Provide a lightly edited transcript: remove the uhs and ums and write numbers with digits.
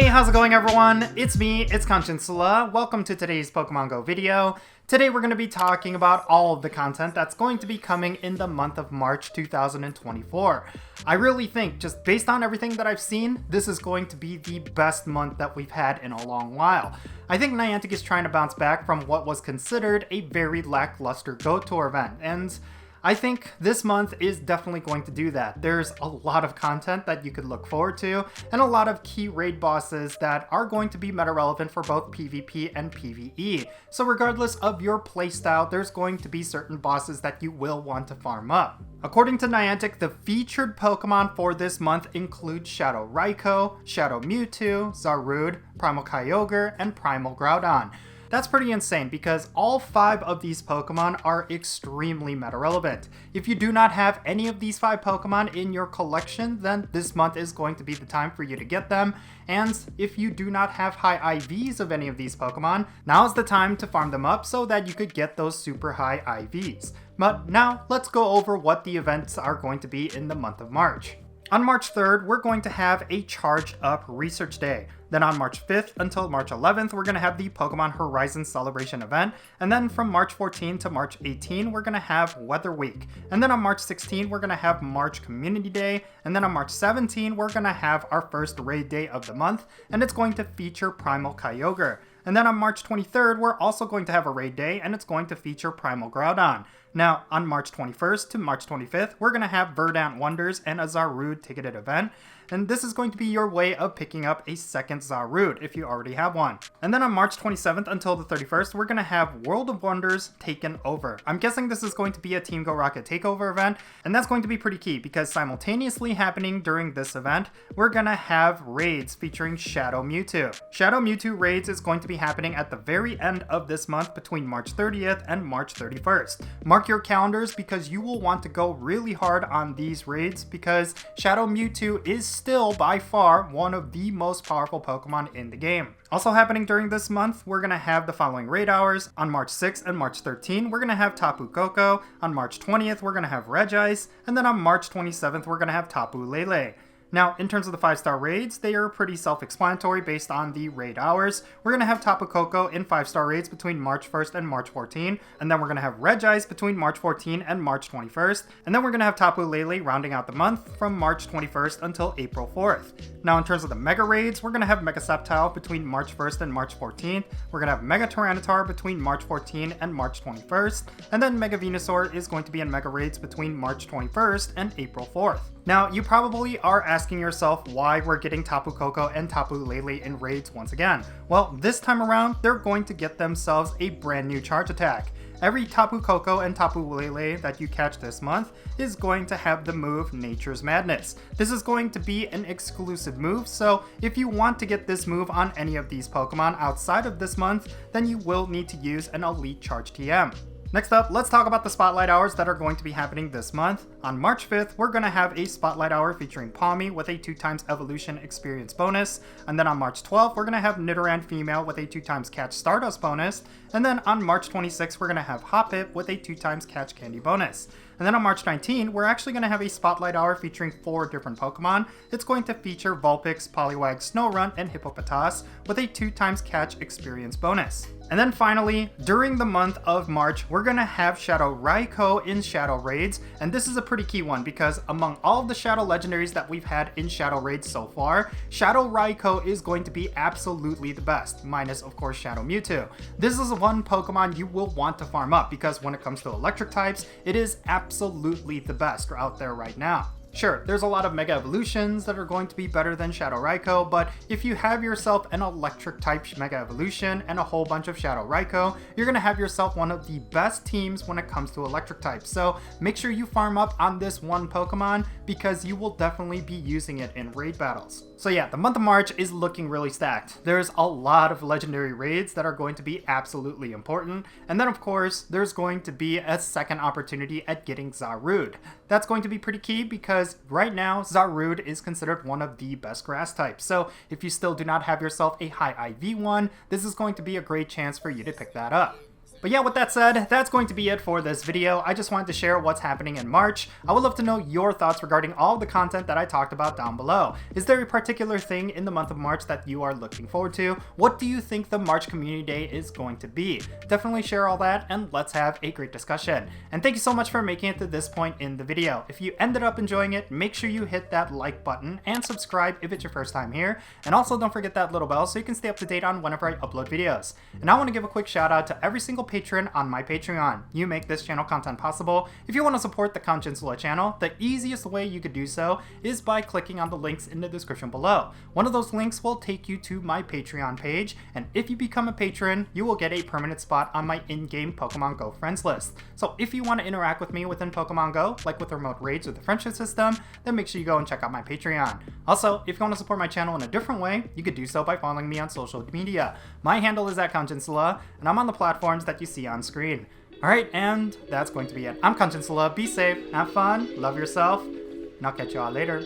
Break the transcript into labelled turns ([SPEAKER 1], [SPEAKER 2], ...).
[SPEAKER 1] Hey, how's it going everyone? It's me, it's Jinsula. Welcome to today's Pokemon Go video. Today we're going to be talking about all of the content that's going to be coming in the month of March 2024. I really think, just based on everything that I've seen, this is going to be the best month that we've had in a long while. I think Niantic is trying to bounce back from what was considered a very lackluster Go Tour event, and I think this month is definitely going to do that. There's a lot of content that you could look forward to, and a lot of key raid bosses that are going to be meta relevant for both PvP and PvE. So regardless of your playstyle, there's going to be certain bosses that you will want to farm up. According to Niantic, the featured Pokemon for this month include Shadow Raikou, Shadow Mewtwo, Zarude, Primal Kyogre, and Primal Groudon. That's pretty insane because all 5 of these Pokemon are extremely meta relevant. If you do not have any of these 5 Pokemon in your collection, then this month is going to be the time for you to get them. And if you do not have high IVs of any of these Pokemon, now's the time to farm them up so that you could get those super high IVs. But now let's go over what the events are going to be in the month of March. On March 3rd, we're going to have a Charged Up Research Day. Then on March 5th until March 11th, we're going to have the Pokemon Horizon Celebration event. And then from March 14 to March 18, we're going to have Weather Week. And then on March 16, we're going to have March Community Day. And then on March 17, we're going to have our first raid day of the month, and it's going to feature Primal Kyogre. And then on March 23rd, we're also going to have a raid day, and it's going to feature Primal Groudon. Now, on March 21st to March 25th, we're going to have Verdant Wonders and a Zarude ticketed event. And this is going to be your way of picking up a second Zarude if you already have one. And then on March 27th until the 31st, we're going to have World of Wonders Taken Over. I'm guessing this is going to be a Team Go Rocket takeover event, and that's going to be pretty key because simultaneously happening during this event, we're going to have raids featuring Shadow Mewtwo. Shadow Mewtwo raids is going to be happening at the very end of this month between March 30th and March 31st. Mark your calendars because you will want to go really hard on these raids because Shadow Mewtwo is still by far one of the most powerful Pokemon in the game. Also happening during this month, we're going to have the following raid hours. On March 6th and March 13th, we're going to have Tapu Koko. On March 20th, we're going to have Regice. And then on March 27th, we're going to have Tapu Lele. Now, in terms of the 5-star raids, they are pretty self-explanatory based on the raid hours. We're going to have Tapu Koko in 5-star raids between March 1st and March 14, and then we're going to have Regice between March 14 and March 21st, and then we're going to have Tapu Lele rounding out the month from March 21st until April 4th. Now, in terms of the Mega raids, we're going to have Mega Sceptile between March 1st and March 14th, we're going to have Mega Tyranitar between March 14 and March 21st, and then Mega Venusaur is going to be in Mega raids between March 21st and April 4th. Now, you probably are asking yourself why we're getting Tapu Koko and Tapu Lele in raids once again. Well, this time around, they're going to get themselves a brand new charge attack. Every Tapu Koko and Tapu Lele that you catch this month is going to have the move Nature's Madness. This is going to be an exclusive move, so if you want to get this move on any of these Pokemon outside of this month, then you will need to use an Elite Charge TM. Next up, let's talk about the Spotlight Hours that are going to be happening this month. On March 5th, we're going to have a Spotlight Hour featuring Palmy with a 2x Evolution Experience bonus. And then on March 12th, we're going to have Nidoran Female with a 2x Catch Stardust bonus. And then on March 26th, we're going to have Hoppip with a 2x Catch Candy bonus. And then on March 19, we're actually going to have a Spotlight Hour featuring 4 different Pokemon. It's going to feature Vulpix, Poliwag, Snorunt, and Hippopotas with a 2x Catch Experience bonus. And then finally, during the month of March, we're going to have Shadow Raikou in Shadow Raids, and this is a pretty key one because among all of the Shadow Legendaries that we've had in Shadow Raids so far, Shadow Raikou is going to be absolutely the best, minus of course Shadow Mewtwo. This is one Pokemon you will want to farm up because when it comes to electric types, it is absolutely the best out there right now. Sure, there's a lot of Mega Evolutions that are going to be better than Shadow Raikou, but if you have yourself an electric type Mega Evolution and a whole bunch of Shadow Raikou, you're going to have yourself one of the best teams when it comes to electric types. So make sure you farm up on this one Pokemon because you will definitely be using it in raid battles. So yeah, the month of March is looking really stacked. There's a lot of legendary raids that are going to be absolutely important. And then of course, there's going to be a second opportunity at getting Zarude. That's going to be pretty key because right now, Zarude is considered one of the best grass types. So if you still do not have yourself a high IV one, this is going to be a great chance for you to pick that up. But yeah, with that said, that's going to be it for this video. I just wanted to share what's happening in March. I would love to know your thoughts regarding all the content that I talked about down below. Is there a particular thing in the month of March that you are looking forward to? What do you think the March Community Day is going to be? Definitely share all that and let's have a great discussion. And thank you so much for making it to this point in the video. If you ended up enjoying it, make sure you hit that like button and subscribe if it's your first time here. And also don't forget that little bell so you can stay up to date on whenever I upload videos. And I want to give a quick shout out to every single patron on my Patreon. You make this channel content possible. If you want to support the Jinsula channel, the easiest way you could do so is by clicking on the links in the description below. One of those links will take you to my Patreon page, and if you become a patron, you will get a permanent spot on my in-game Pokemon Go friends list. So if you want to interact with me within Pokemon Go, like with remote raids or the friendship system, then make sure you go and check out my Patreon. Also, if you want to support my channel in a different way, you could do so by following me on social media. My handle is @Jinsula, and I'm on the platforms that you see on screen. Alright, and that's going to be it. I'm Jinsula. Be safe, have fun, love yourself, and I'll catch you all later.